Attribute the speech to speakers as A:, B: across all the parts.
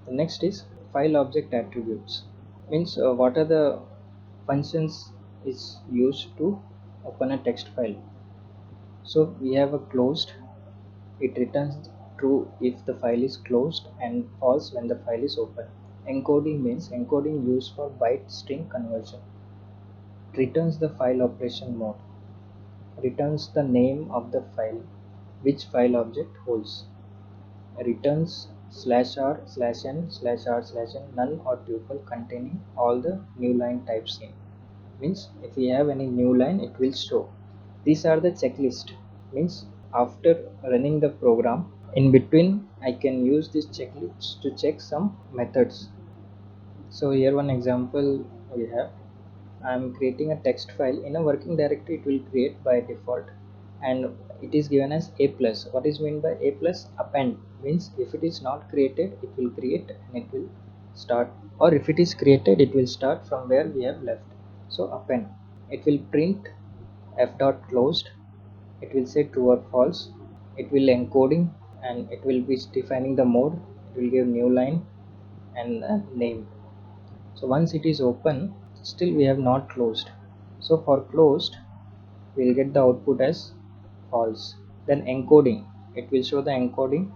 A: The next is file object attributes. Means what are the functions is used to open a text file. So we have a closed. It returns true if the file is closed and false when the file is open. Encoding means encoding used for byte string conversion. Returns the file operation mode. Returns the name of the file which file object holds. Returns /r/n/r/n none or tuple containing all the new line types in. Means if we have any new line it will show. These are the checklist. Means after running the program, in between I can use this checklist to check some methods. So here one example we have. I am creating a text file in a working directory. It will create by default and it is given as a plus. What is meant by a plus? Append means if it is not created it will create and it will start, or if it is created it will start from where we have left. So append, it will print f dot closed, it will say true or false, it will encoding and it will be defining the mode, it will give new line and the name. So once it is open, still we have not closed. So for closed, we will get the output as false. Then encoding, it will show the encoding.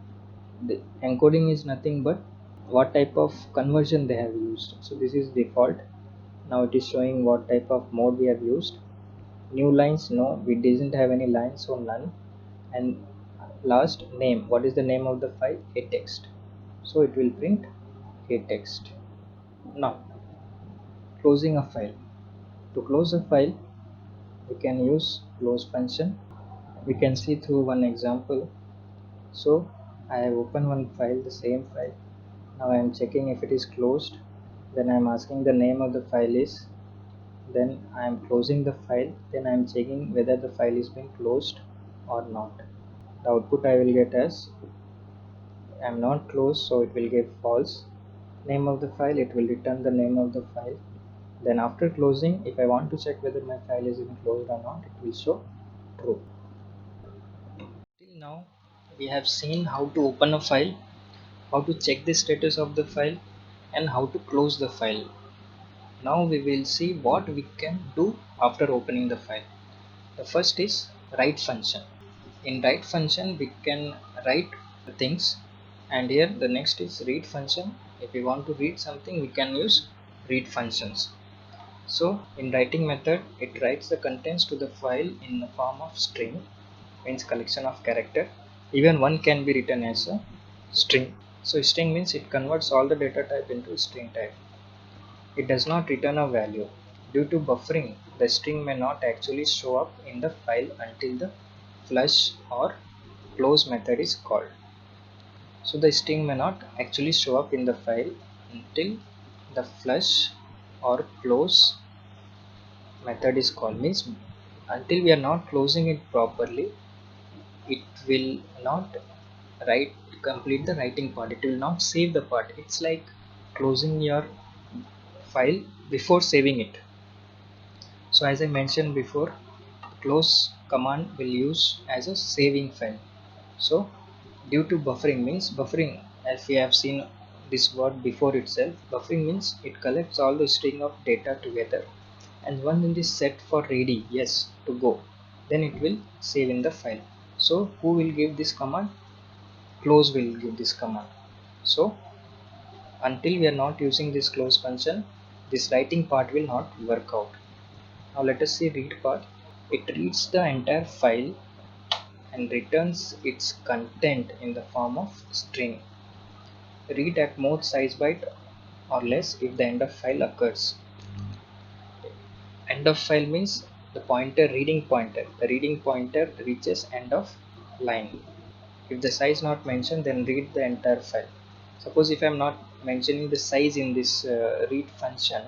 A: The encoding is nothing but what type of conversion they have used. So this is default. Now it is showing what type of mode we have used. New lines, no, we didn't have any lines, so none. And last name, what is the name of the file? A text. So it will print a text. Now closing a file. To close a file, we can use close function. We can see through one example. So I have opened one file, the same file. Now I am checking if it is closed. Then I am asking the name of the file is. Then I am closing the file. Then I am checking whether the file is being closed or not. The output I will get as I am not closed, so it will give false. Name of the file, it will return the name of the file. Then after closing, if I want to check whether my file is even closed or not, it will show true. Till now we have seen how to open a file, how to check the status of the file, and how to close the file. Now we will see what we can do after opening the file. The first is write function. In write function we can write things, and here the next is read function. If we want to read something we can use read functions. So in writing method it writes the contents to the file in the form of string, means collection of character. Even one can be written as a string. So string means it converts all the data type into string type. It does not return a value. Due to buffering, the string may not actually show up in the file until the flush or close method is called. So the string may not actually show up in the file until the flush or close method is called. Means until we are not closing it properly, it will not write complete the writing part. It will not save the part. It's like closing your file before saving it. So as I mentioned before, close command will use as a saving file. So due to buffering, means buffering, as we have seen this word before itself, buffering means it collects all the string of data together, and once it is set for ready, yes, to go, then it will save in the file. So who will give this command? Close will give this command. So until we are not using this close function, this writing part will not work out. Now let us see read part. It reads the entire file and returns its content in the form of string. Read at most size byte or less if the end of file occurs. End of file means the pointer, reading pointer. The reading pointer reaches end of line. If the size not mentioned, then read the entire file. Suppose if I am not mentioning the size in this read function,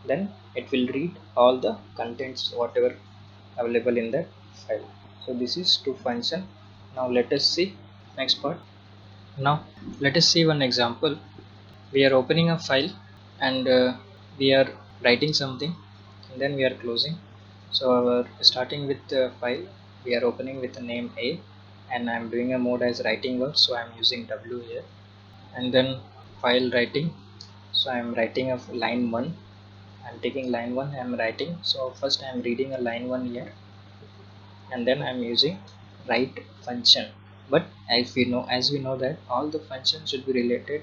A: then it will read all the contents whatever available in that file. So this is to function. Now let us see next part. Now let us see one example. We are opening a file and we are writing something, and then we are closing. So our starting with the file, we are opening with the name A, and I am doing a mode as writing work, so I am using W here. And then file writing. So I'm writing of line 1. I'm taking line 1, I'm writing. So first I'm reading a line 1 here, and then I'm using write function. But as we know that all the functions should be related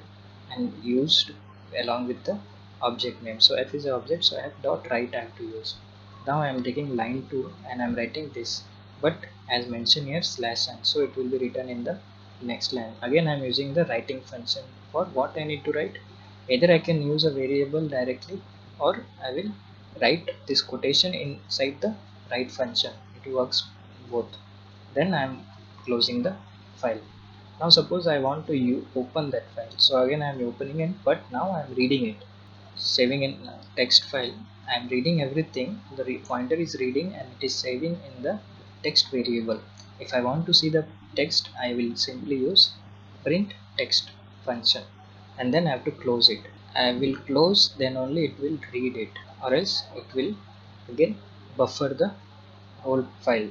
A: and used along with the object name. So f is the object, so f dot write I have to use. Now I'm taking line 2 and I'm writing this, but as mentioned here slash n, so it will be written in the next line. Again I'm using the writing function. For what I need to write, either I can use a variable directly, or I will write this quotation inside the write function. It works both. Then I'm closing the file. Now suppose I want to open that file, so again I'm opening it, but now I'm reading it, saving in text file. I'm reading everything, the pointer is reading, and it is saving in the text variable. If I want to see the text, I will simply use print text function, and then I have to close it. I will close, then only it will read it, or else it will again buffer the whole file.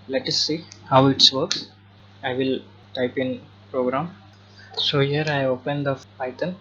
A: Let us see how it works. I will type in program. So here I open the Python